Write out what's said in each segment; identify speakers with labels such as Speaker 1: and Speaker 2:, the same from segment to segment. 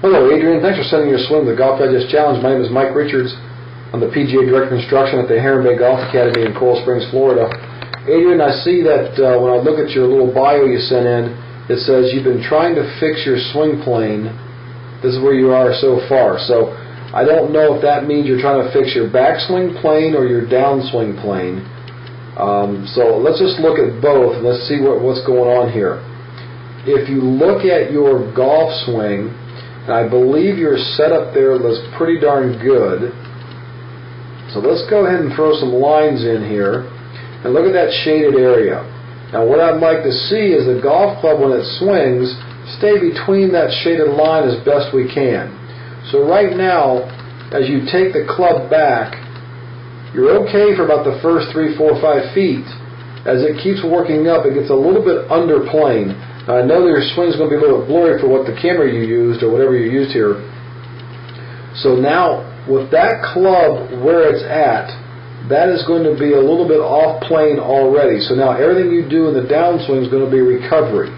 Speaker 1: Hello, Adrian. Thanks for sending your swing to the Golf Digest Challenge. My name is Mike Richards. I'm the PGA Director of Instruction at the Heron Bay Golf Academy in Coral Springs, Florida. Adrian, I see that when I look at your little bio you sent in, it says you've been trying to fix your swing plane. This is where you are so far. So I don't know if that means you're trying to fix your backswing plane or your downswing plane. So let's just look at both and let's see what's going on here. If you look at your golf swing, and I believe your setup there looks pretty darn good. So let's go ahead and throw some lines in here and look at that shaded area. Now what I'd like to see is the golf club, when it swings, stay between that shaded line as best we can. So right now, as you take the club back, you're okay for about the first 3, 4, 5 feet. As it keeps working up, it gets a little bit under plane. Now, I know that your swing is going to be a little bit blurry for what the camera you used or whatever you used here. So now, with that club where it's at, that is going to be a little bit off plane already. So now everything you do in the downswing is going to be recovery.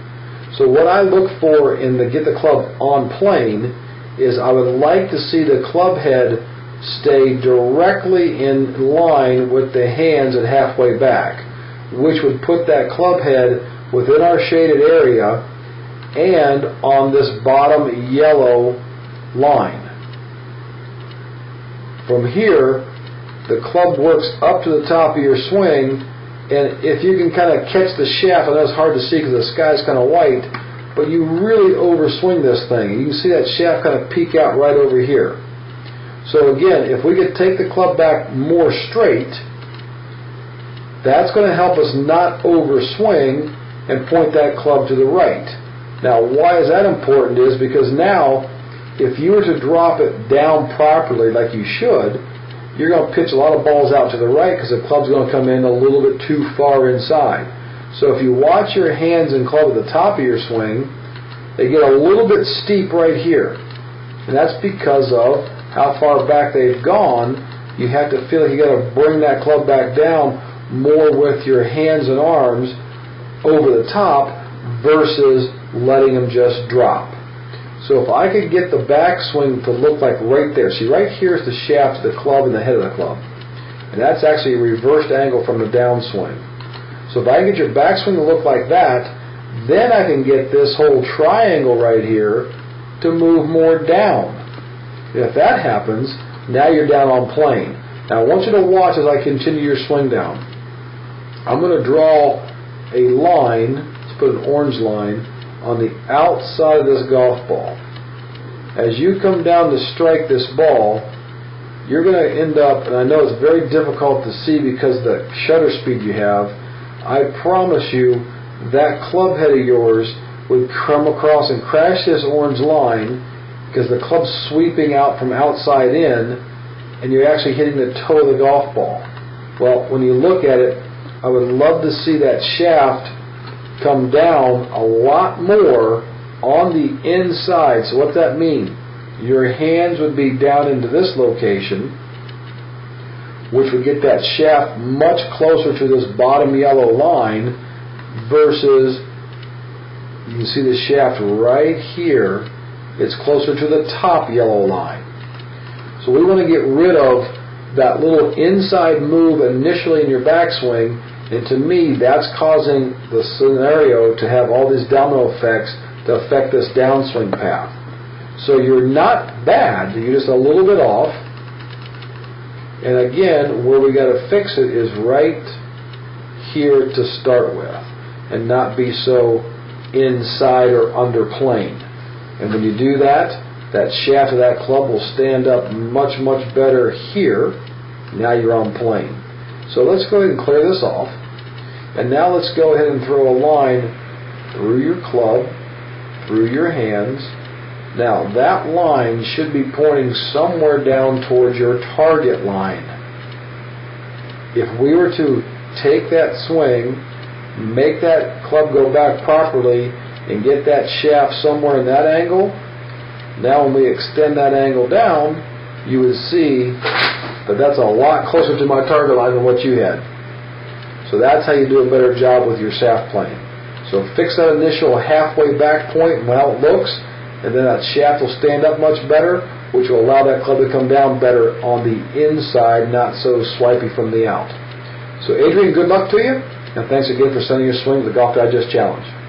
Speaker 1: So what I look for in the get the club on plane is I would like to see the club head stay directly in line with the hands at halfway back, which would put that club head within our shaded area and on this bottom yellow line. From here, the club works up to the top of your swing, and if you can kind of catch the shaft, I know it's hard to see because the sky's kind of white, but you really overswing this thing. You can see that shaft kind of peek out right over here. So again, if we could take the club back more straight, that's going to help us not overswing and point that club to the right. Now, why is that important is because now, if you were to drop it down properly like you should, you're going to pitch a lot of balls out to the right because the club's going to come in a little bit too far inside. So if you watch your hands and club at the top of your swing, they get a little bit steep right here. And that's because of how far back they've gone. You have to feel like you got to bring that club back down more with your hands and arms over the top versus letting them just drop. So if I could get the backswing to look like right there, see right here is the shaft of the club and the head of the club, and that's actually a reversed angle from the downswing. So if I get your backswing to look like that, then I can get this whole triangle right here to move more down. If that happens, now you're down on plane. Now I want you to watch as I continue your swing down. I'm going to draw a line, let's put an orange line, on the outside of this golf ball. As you come down to strike this ball, you're going to end up, and I know it's very difficult to see because of the shutter speed you have, I promise you that club head of yours would come across and crash this orange line because the club's sweeping out from outside in and you're actually hitting the toe of the golf ball. Well, when you look at it, I would love to see that shaft come down a lot more on the inside. So what's that mean? Your hands would be down into this location, which would get that shaft much closer to this bottom yellow line versus, you can see the shaft right here, it's closer to the top yellow line. So we want to get rid of that little inside move initially in your backswing, and to me that's causing the scenario to have all these domino effects to affect this downswing path. So you're not bad, you're just a little bit off. And again, where we got to fix it is right here to start with, and not be so inside or under plane. And when you do that, that shaft of that club will stand up much, much better here. Now you're on plane. So let's go ahead and clear this off. And now let's go ahead and throw a line through your club, through your hands. Now that line should be pointing somewhere down towards your target line. If we were to take that swing, make that club go back properly, and get that shaft somewhere in that angle, now when we extend that angle down, you would see that that's a lot closer to my target line than what you had. So that's how you do a better job with your shaft plane. So fix that initial halfway back point and how it looks, and then that shaft will stand up much better, which will allow that club to come down better on the inside, not so swipey from the out. So Adrian, good luck to you, and thanks again for sending your swing to the Golf Digest Challenge.